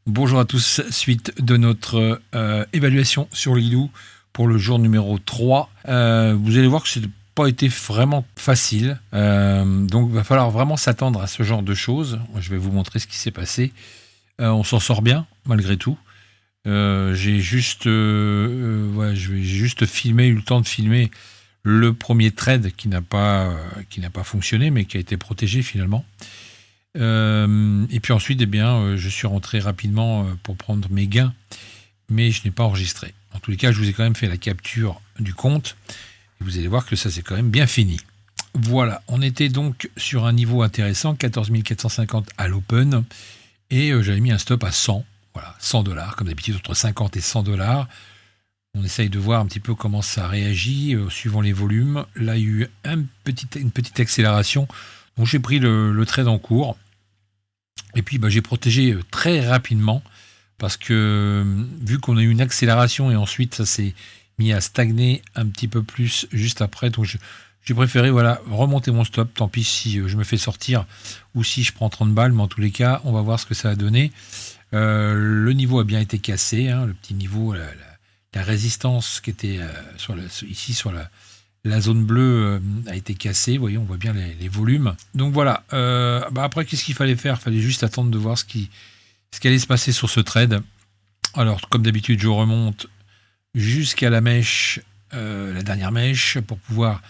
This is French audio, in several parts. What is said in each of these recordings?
Bonjour à tous, suite de notre évaluation sur Lilou pour le jour numéro 3. Vous allez voir que ce n'a pas été vraiment facile, donc il va falloir vraiment s'attendre à ce genre de choses. Je vais vous montrer ce qui s'est passé. On s'en sort bien, malgré tout. J'ai juste filmé, eu le temps de filmer le premier trade qui n'a pas fonctionné, mais qui a été protégé finalement. Et puis ensuite, je suis rentré rapidement pour prendre mes gains, mais je n'ai pas enregistré. En tous les cas, je vous ai quand même fait la capture du compte, et vous allez voir que ça c'est quand même bien fini. Voilà, on était donc sur un niveau intéressant, 14 450 à l'open, et j'avais mis un stop à 100, voilà, $100, comme d'habitude, entre 50 et $100. On essaye de voir un petit peu comment ça réagit, suivant les volumes. Là, il y a eu une petite accélération, donc j'ai pris le trade en cours. Et puis j'ai protégé très rapidement parce que vu qu'on a eu une accélération et ensuite ça s'est mis à stagner un petit peu plus juste après, donc j'ai préféré remonter mon stop. Tant pis si je me fais sortir ou si je prends 30 balles, mais en tous les cas on va voir ce que ça a donné. Le niveau a bien été cassé, hein, le petit niveau, la résistance qui était ici sur la zone bleue a été cassée, vous voyez, on voit bien les volumes. Donc voilà, après qu'est-ce qu'il fallait faire? Il fallait juste attendre de voir ce qui allait se passer sur ce trade. Alors comme d'habitude, je remonte jusqu'à la mèche, la dernière mèche, pour pouvoir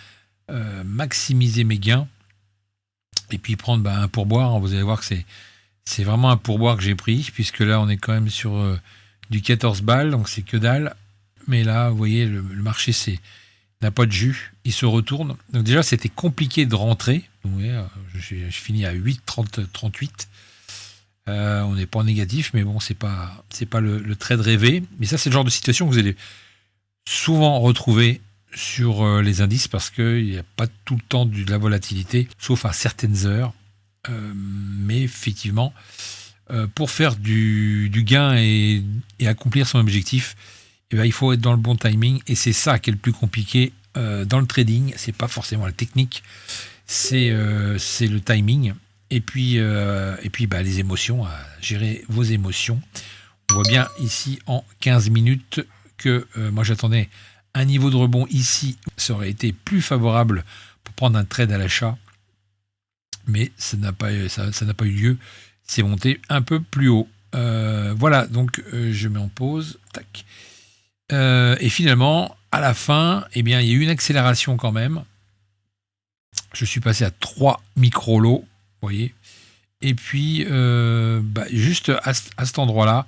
maximiser mes gains. Et puis prendre un pourboire. Vous allez voir que c'est vraiment un pourboire que j'ai pris, puisque là on est quand même sur du 14 balles, donc c'est que dalle. Mais là, vous voyez, le marché n'a pas de jus, il se retourne. Donc déjà, c'était compliqué de rentrer. Donc, vous voyez, je finis à 8,38. On n'est pas en négatif, mais bon, c'est pas le trade rêvé. Mais ça, c'est le genre de situation que vous allez souvent retrouver sur les indices, parce qu'il n'y a pas tout le temps de la volatilité, sauf à certaines heures. Mais effectivement, pour faire du gain et accomplir son objectif, il faut être dans le bon timing, et c'est ça qui est le plus compliqué dans le trading. C'est pas forcément la technique, c'est le timing, et puis les émotions, à gérer vos émotions. On voit bien ici en 15 minutes que moi j'attendais un niveau de rebond ici, ça aurait été plus favorable pour prendre un trade à l'achat, mais ça n'a pas eu lieu. C'est monté un peu plus haut. Voilà, donc je mets en pause, tac. Et finalement, à la fin, il y a eu une accélération quand même. Je suis passé à 3 micro-lots, vous voyez. Et puis, juste à cet endroit-là,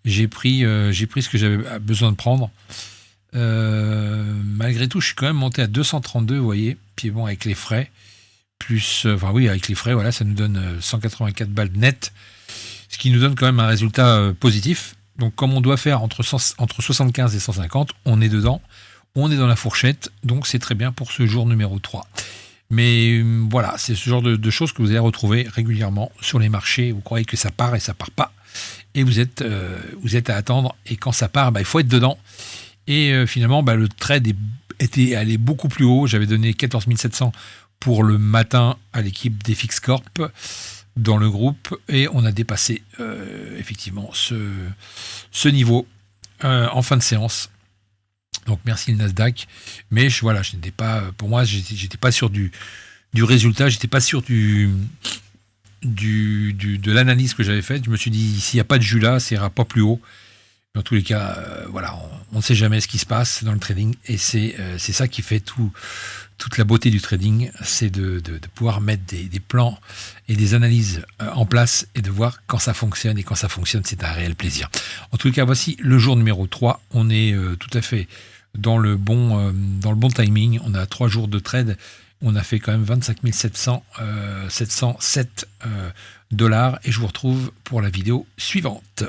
j'ai pris ce que j'avais besoin de prendre. Malgré tout, je suis quand même monté à 232, vous voyez. Puis bon, avec les frais, avec les frais, voilà, ça nous donne 184 balles net, ce qui nous donne quand même un résultat positif. Donc comme on doit faire entre 75 et 150, on est dedans, on est dans la fourchette, donc c'est très bien pour ce jour numéro 3. Mais voilà, c'est ce genre de choses que vous allez retrouver régulièrement sur les marchés. Vous croyez que ça part et ça part pas, et vous êtes à attendre, et quand ça part, il faut être dedans. Et finalement, le trade était allé beaucoup plus haut. J'avais donné 14 700 pour le matin à l'équipe d'FX Corp dans le groupe, et on a dépassé effectivement ce niveau en fin de séance. Donc merci le Nasdaq, mais je n'étais pas, pour moi, j'étais pas sûr du résultat, j'étais pas sûr de l'analyse que j'avais faite. Je me suis dit, s'il n'y a pas de jus là, ça ira pas plus haut. Dans tous les cas, on ne sait jamais ce qui se passe dans le trading, et c'est ça qui fait toute la beauté du trading, c'est de pouvoir mettre des plans et des analyses en place, et de voir quand ça fonctionne, et quand ça fonctionne, c'est un réel plaisir. En tout cas, voici le jour numéro 3, on est tout à fait dans le bon timing. On a 3 jours de trade, on a fait quand même 25 707 $, et je vous retrouve pour la vidéo suivante.